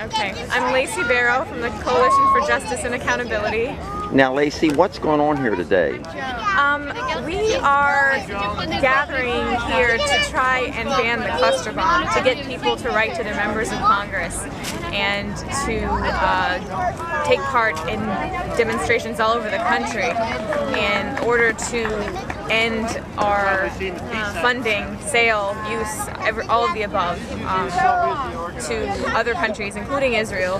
Okay, I'm Laci Barrow from the Coalition for Justice and Accountability. Now, Laci, what's going on here today? We are gathering here to try and ban the cluster bomb, to get people to write to their members in Congress and to take part in demonstrations all over the country in order to end our funding, sale, use, all of the above to other countries, including Israel,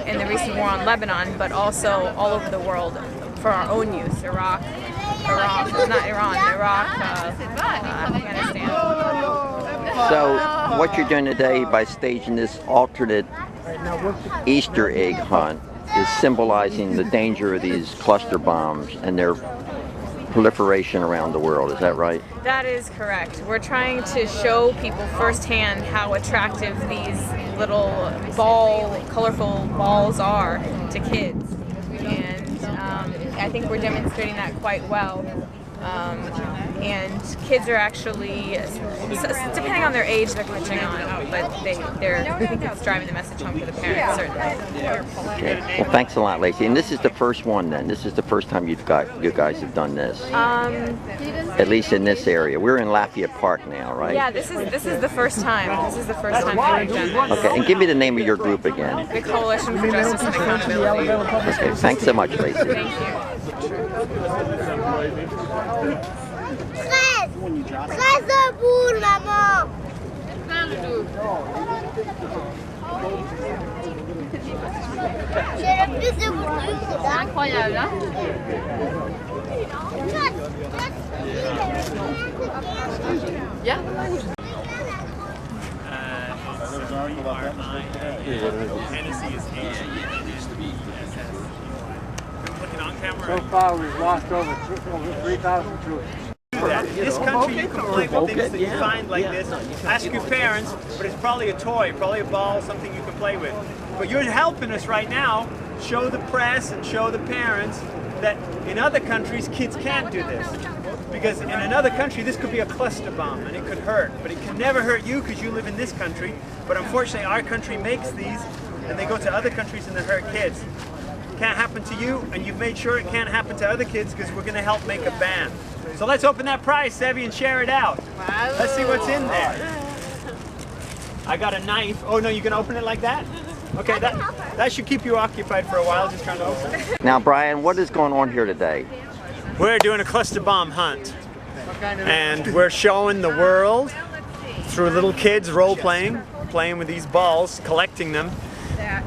in the recent war on Lebanon, but also all over the world for our own use, Iraq, Afghanistan. So, what you're doing today by staging this alternate Easter egg hunt is symbolizing the danger of these cluster bombs and their proliferation around the world, is that right? That is correct. We're trying to show people firsthand how attractive these little colorful balls are to kids. And I think we're demonstrating that quite well. And kids are actually, depending on their age, they're catching on, but I think it's driving the message home for the parents, certainly. Okay. Well, thanks a lot, Laci. And this is the first one then? This is the first time you guys have done this? At least in this area. We're in Lafayette Park now, right? Yeah, this is the first time. This is the first time that we've done this. Okay, and give me the name of your group again. The Coalition for Justice and Accountability. Okay, thanks so much, Laci. Thank you. 13 heures pour maman. J'ai le plus de volume. C'est incroyable, hein? Yeah. Hennessey is So far, we've lost over 3,000 troops. In this country, you can play with things that you find like this. Ask your parents, but it's probably a toy, probably a ball, something you can play with. But you're helping us right now show the press and show the parents that in other countries, kids can't do this. Because in another country, this could be a cluster bomb and it could hurt. But it can never hurt you because you live in this country. But unfortunately, our country makes these and they go to other countries and they hurt kids. Can't happen to you, and you've made sure it can't happen to other kids because we're going to help make a ban. So let's open that prize, Sevy, and share it out. Let's see what's in there. I got a knife. Oh no, you can open it like that? Okay, that should keep you occupied for a while, just trying to open it. Now, Brian, what is going on here today? We're doing a cluster bomb hunt, and we're showing the world through little kids role-playing, playing with these balls, collecting them,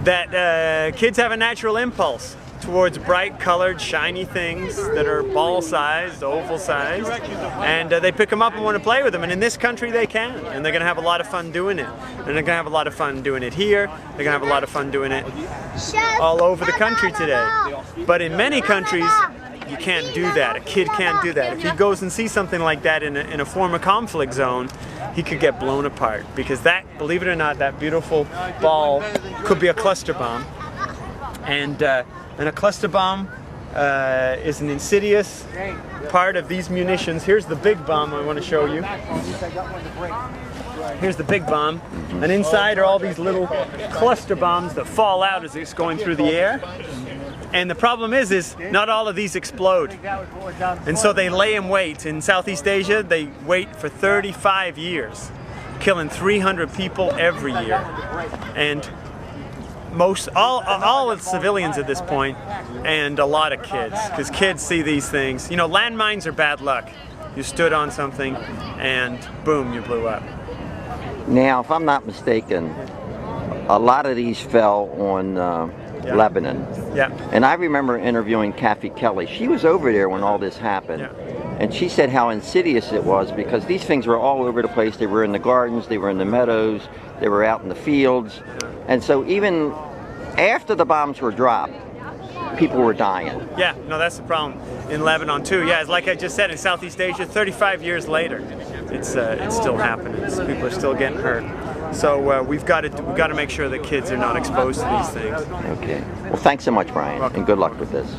that kids have a natural impulse towards bright colored shiny things that are ball sized, oval sized, and they pick them up and want to play with them, and in this country they can, and they're going to have a lot of fun doing it, and they're going to have a lot of fun doing it here, they're going to have a lot of fun doing it all over the country today. But in many countries you can't do that. A kid can't do that. If he goes and sees something like that in a former conflict zone, he could get blown apart, because that, believe it or not, that beautiful ball could be a cluster bomb. And a cluster bomb is an insidious part of these munitions. Here's the big bomb I want to show you. Here's the big bomb, and inside are all these little cluster bombs that fall out as it's going through the air. And the problem is not all of these explode. And so they lay in wait. In Southeast Asia, they wait for 35 years, killing 300 people every year. And all of the civilians at this point, and a lot of kids, because kids see these things. You know, landmines are bad luck. You stood on something and boom, you blew up. Now, if I'm not mistaken, a lot of these fell on Lebanon. Yeah. And I remember interviewing Kathy Kelly. She was over there when all this happened. Yeah. And she said how insidious it was, because these things were all over the place. They were in the gardens, they were in the meadows, they were out in the fields. And so even after the bombs were dropped, people were dying. Yeah, no, that's the problem in Lebanon too. Yeah, it's like I just said, in Southeast Asia, 35 years later, it's still happening. People are still getting hurt. So we've got to make sure that kids are not exposed to these things. Okay. Well, thanks so much, Brian, and good luck with this.